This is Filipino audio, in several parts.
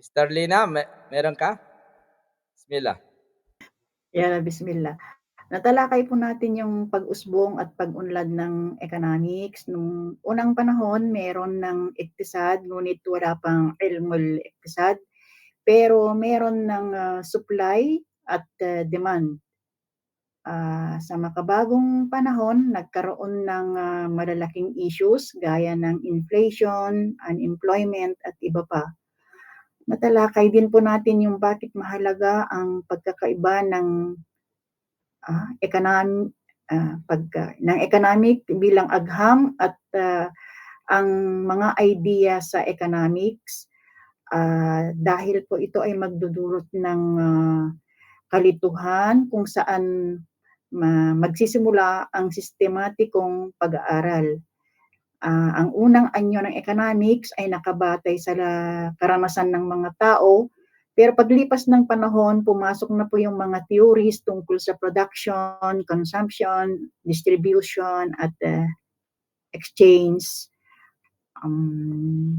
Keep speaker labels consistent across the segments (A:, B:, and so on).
A: Sister Lina, meron ka? Bismillah.
B: Bismillah. Natalakay po natin yung pag-usbong at pag-unlad ng economics. Nung unang panahon, meron ng iktisad, ngunit wala pang ilmul iktisad. Pero meron ng supply at demand. Sa makabagong panahon, nagkaroon ng malalaking issues gaya ng inflation, unemployment at iba pa. Natalakay din po natin yung bakit mahalaga ang pagkakaiba ng economic bilang agham at ang mga idea sa economics dahil po ito ay magdudulot ng kalituhan kung saan magsisimula ang sistematikong pag-aaral. Ang unang anyo ng economics ay nakabatay sa karanasan ng mga tao, pero paglipas ng panahon, pumasok na po yung mga theories tungkol sa production, consumption, distribution, at exchange.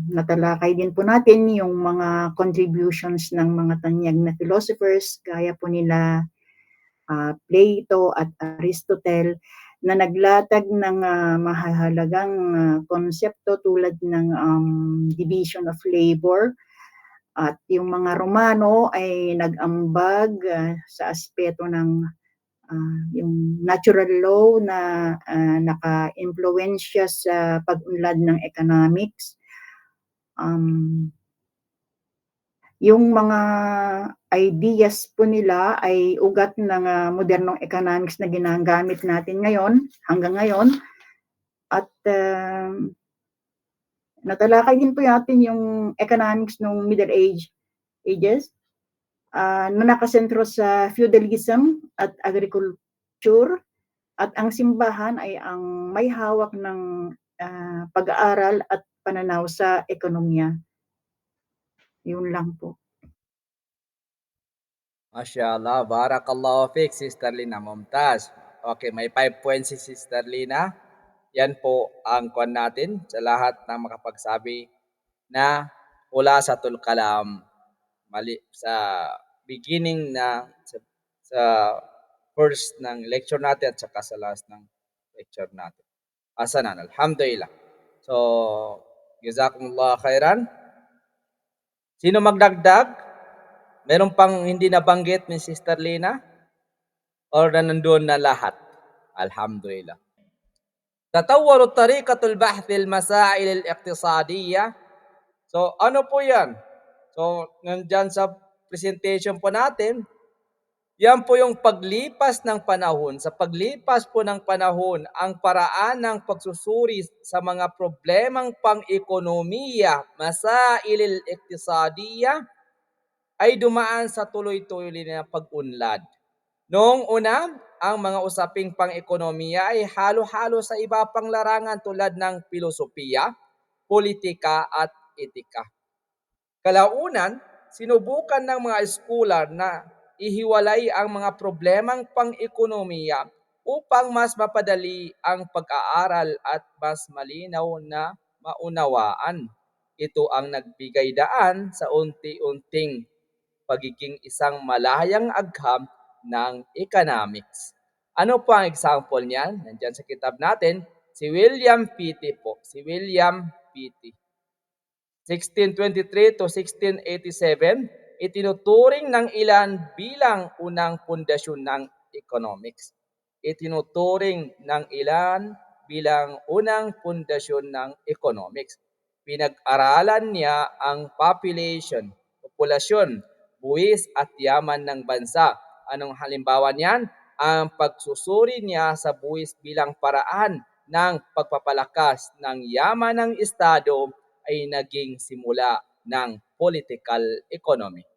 B: Natalakay din po natin yung mga contributions ng mga tanyag na philosophers, gaya po nila Plato at Aristotle, na naglatag ng mahahalagang konsepto tulad ng division of labor. At yung mga Romano ay nag-ambag sa aspeto ng yung natural law na naka-impluensya sa pag-unlad ng economics. Yung mga ideas po nila ay ugat ng modernong economics na ginagamit natin ngayon, hanggang ngayon. At natalakay din po natin yung economics ng Middle Ages na nakasentro sa feudalism at agriculture. At ang simbahan ay ang may hawak ng pag-aaral at pananaw sa ekonomiya. Yun lang po.
A: MashaAllah, barakallahu fiqh, Sister Lina, mumtaz. Okay, may 5 points si Sister Lina. Yan po ang kwan natin sa lahat na makapagsabi na mula sa tulkalam, mali sa beginning na sa first ng lecture natin at saka sa last ng lecture natin. Asanan, alhamdulillah. So, jazakumullah khairan. Sino magdagdag? Meron pang hindi nabanggit ni Sister Lina? Or na nandun na lahat? Alhamdulillah. تطور طريقة البحث المسائل الاقتصادية. So, ano po yan? So, nandyan sa presentation po natin, yan po yung paglipas ng panahon. Sa paglipas po ng panahon, ang paraan ng pagsusuri sa mga problemang pang-ekonomiya, masailil iktisadiya, ay dumaan sa tuloy-tuloy na pag-unlad. Noong una, ang mga usaping pang-ekonomiya ay halo-halo sa iba pang larangan tulad ng filosofiya, politika at etika. Kalaunan, sinubukan ng mga scholar na ihiwalay ang mga problemang pang-ekonomiya upang mas mapadali ang pag-aaral at mas malinaw na maunawaan. Ito ang nagbigay daan sa unti-unting pagiging isang malayang agham ng economics. Ano po ang example niyan? Nandiyan sa kitab natin, si William Pitt po. Si William Pitt. 1623 to 1687, itinuturing ng ilan bilang unang pundasyon ng economics. Itinuturing ng ilan bilang unang pundasyon ng economics. Pinag-aralan niya ang populasyon, buwis at yaman ng bansa. Anong halimbawa niyan? Ang pagsusuri niya sa buwis bilang paraan ng pagpapalakas ng yaman ng estado ay naging simula ng political economy.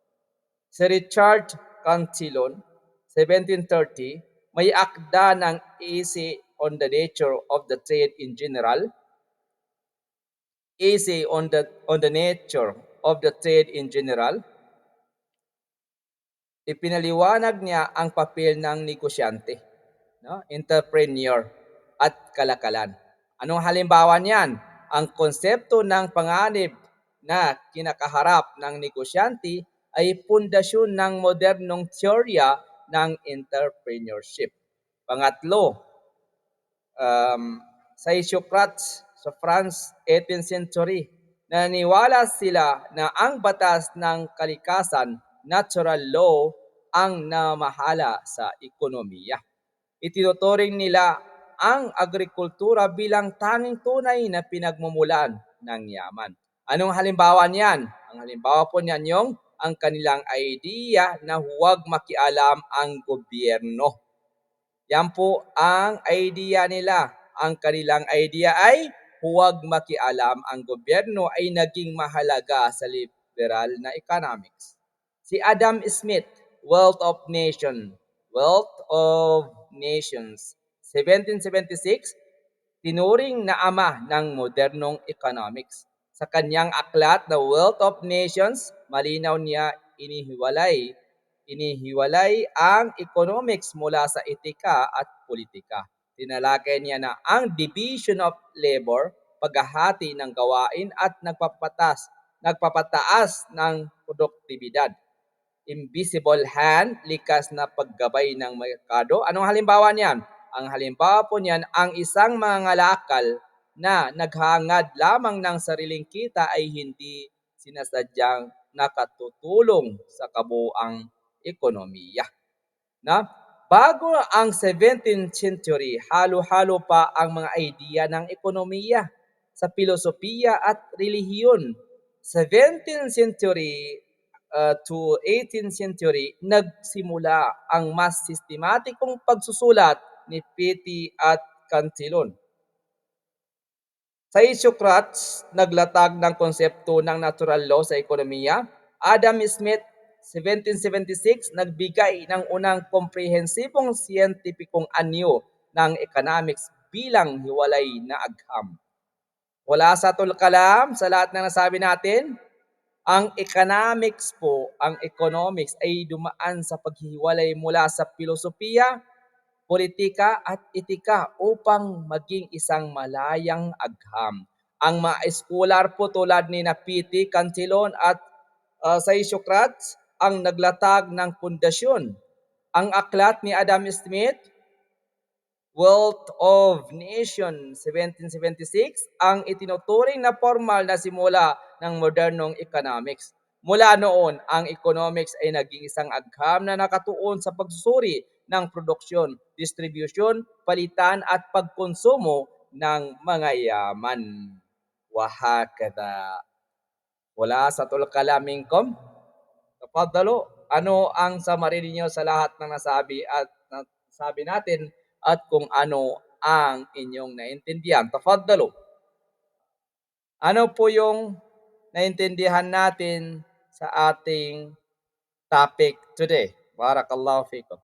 A: Si Richard Cantillon, 1730, may akda ng Essay on the Nature of the Trade in General, Essay on the Nature of the Trade in General. Ipinaliwanag niya ang papel ng negosyante, entrepreneur at kalakalan. Anong halimbawa niyan? Ang konsepto ng panganib na kinakaharap ng negosyante ay pundasyon ng modernong teorya ng entrepreneurship. Pangatlo, sa Socrates sa France, 18th century, naniniwala sila na ang batas ng kalikasan, natural law, ang namahala sa ekonomiya. Itinuturing nila ang agrikultura bilang tanging tunay na pinagmumulan ng yaman. Anong halimbawa niyan? Ang halimbawa po niyan yung ang kanilang idea na huwag makialam ang gobyerno. Yan po ang idea nila. Ang kanilang idea ay huwag makialam ang gobyerno ay naging mahalaga sa liberal na economics. Si Adam Smith, Wealth of Nations, 1776, tinuring na ama ng modernong economics. Sa kanyang aklat na Wealth of Nations, malinaw niya inihiwalay ang economics mula sa etika at politika. Tinalakay niya na ang division of labor, paghahati ng gawain at nagpapataas ng produktibidad. Invisible hand, likas na paggabay ng merkado. Anong halimbawa niyan? Ang halimbawa po niyan, ang isang mangangalakal na naghangad lamang ng sariling kita ay hindi sinasadyang nakatutulong sa kabuuang ekonomiya. Na? Bago ang 17th century, halo-halo pa ang mga idea ng ekonomiya sa filosofiya at relihiyon. 17th century to 18th century, nagsimula ang mas sistematikong pagsusulat ni Pitti at Cantillon. Sa Socrates, naglatag ng konsepto ng natural law sa ekonomiya. Adam Smith, 1776, nagbigay ng unang komprehensibong siyentipikong anyo ng economics bilang hiwalay na agham. Wala sa tulkalam, sa lahat ng nasabi natin, ang economics ay dumaan sa paghihiwalay mula sa filosofiya, politika at etika upang maging isang malayang agham. Ang mga eskolar po tulad ni Pitti, Cantillon at sa Socrates ang naglatag ng pundasyon. Ang aklat ni Adam Smith, Wealth of Nations, 1776, ang itinuturing na formal na simula ng modernong economics. Mula noon, ang economics ay naging isang agham na nakatuon sa pagsusuri ng produksyon, distribution, palitan at pagkonsumo ng mga yaman. Wahakada. Wala sa tulkalamingkom. Tapadalo, ano ang summary ninyo sa lahat ng nasabi natin at kung ano ang inyong naintindihan? Tafadalo. Ano po yung naintindihan natin sa ating topic today? Barakallahu fikum.